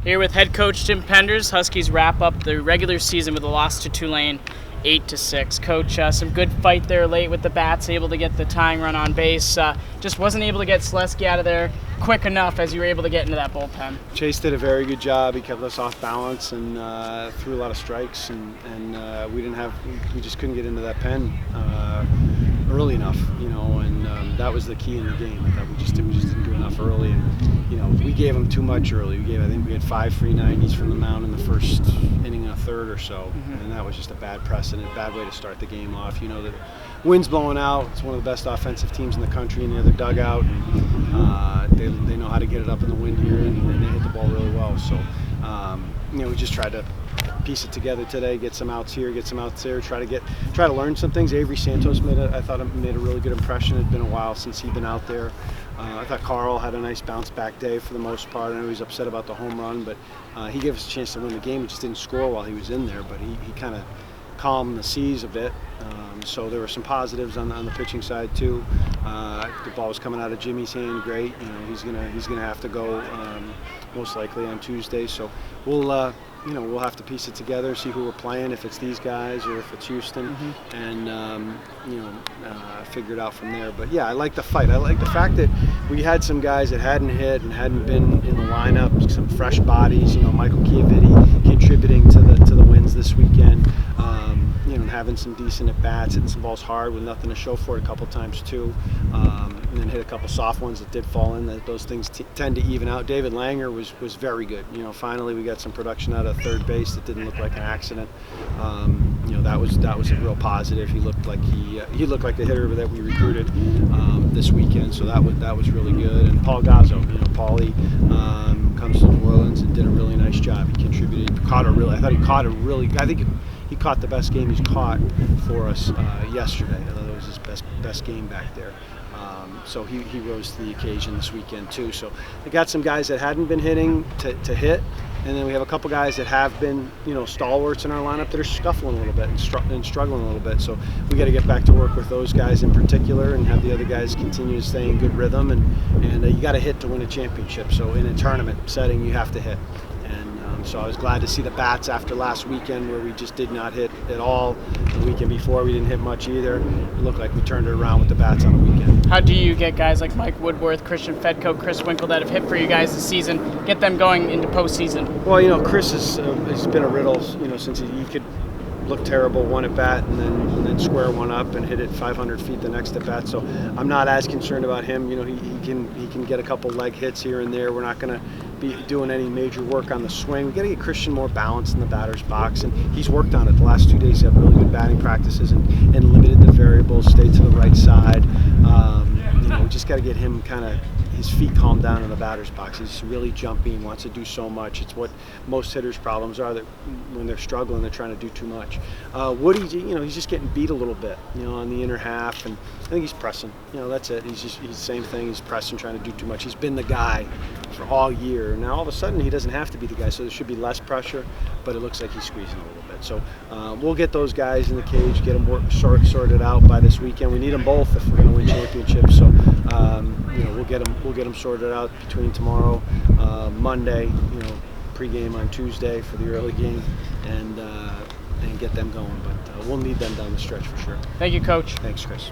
Here with head coach Tim Penders. Huskies wrap up the regular season with a loss to Tulane, 8-6. Coach, some good fight there late with the bats, able to get the tying run on base. Just wasn't able to get Selesky out of there quick enough as you were able to get into that bullpen. Chase did a very good job. He kept us off balance and threw a lot of strikes, and we just couldn't get into that pen early enough, and that was the key in the game. I thought we just didn't do enough early, and we gave them too much early. I think we had 5 free 90s from the mound in the first inning and a third or so, and that was just a bad precedent, bad way to start the game off. The wind's blowing out. It's one of the best offensive teams in the country in the other dugout, and they know how to get it up in the wind here, and they hit the ball really well. So we just tried to piece it together today, get some outs here, get some outs there, try to learn some things. Avery Santos made a really good impression. It had been a while since he'd been out there. I thought Carl had a nice bounce back day for the most part. I know he was upset about the home run, but he gave us a chance to win the game. He just didn't score while he was in there, but he kind of calmed the seas a bit. So there were some positives on the pitching side too. The ball was coming out of Jimmy's hand, great. He's gonna have to go most likely on Tuesday. So we'll have to piece it together, see who we're playing, if it's these guys or if it's Houston, and figure it out from there. But yeah, I like the fight. I like the fact that we had some guys that hadn't hit and hadn't been in the lineup, some fresh bodies. Michael Chiavitti contributing to the wins this weekend. Having some decent at bats, hitting some balls hard with nothing to show for it a couple times too, and then hit a couple soft ones that did fall in. Those things tend to even out. David Langer was very good. Finally we got some production out of third base that didn't look like an accident. That was a real positive. He looked like he looked like the hitter that we recruited this weekend. So that was really good. And Paul Gazzo, Paulie comes to New Orleans and did a really nice job. He contributed. I think he caught the best game he's caught for us yesterday. I thought it was his best game back there. So he rose to the occasion this weekend too. So we got some guys that hadn't been hitting to hit, and then we have a couple guys that have been stalwarts in our lineup that are scuffling a little bit and struggling a little bit. So we got to get back to work with those guys in particular and have the other guys continue to stay in good rhythm. And you got to hit to win a championship. So in a tournament setting, you have to hit. So I was glad to see the bats after last weekend where we just did not hit at all. The weekend before we didn't hit much either. It looked like we turned it around with the bats on the weekend. How do you get guys like Mike Woodworth, Christian Fedko, Chris Winkle that have hit for you guys this season, get them going into postseason? Well, Chris has been a riddle, since he could look terrible one at bat and then square one up and hit it 500 feet the next at bat. So I'm not as concerned about him. He can get a couple leg hits here and there. We're not going to be doing any major work on the swing. We got to get Christian more balanced in the batter's box, and he's worked on it the last 2 days. He had really good batting practices and limited the variables, stayed to the right side. We just got to get him his feet calmed down in the batter's box. He's really jumpy and wants to do so much. It's what most hitters' problems are, that when they're struggling, they're trying to do too much. Woody, he's just getting beat a little bit, on the inner half, and I think he's pressing. That's it. He's the same thing. He's pressing, trying to do too much. He's been the guy for all year. Now all of a sudden he doesn't have to be the guy, so there should be less pressure, but it looks like he's squeezing a little bit. So we'll get those guys in the cage, get them sorted out by this weekend. We need them both if we're going to win championships. So we'll get them sorted out between tomorrow, Monday, pregame on Tuesday for the early game, and get them going. But we'll need them down the stretch for sure. Thank you, Coach. Thanks, Chris.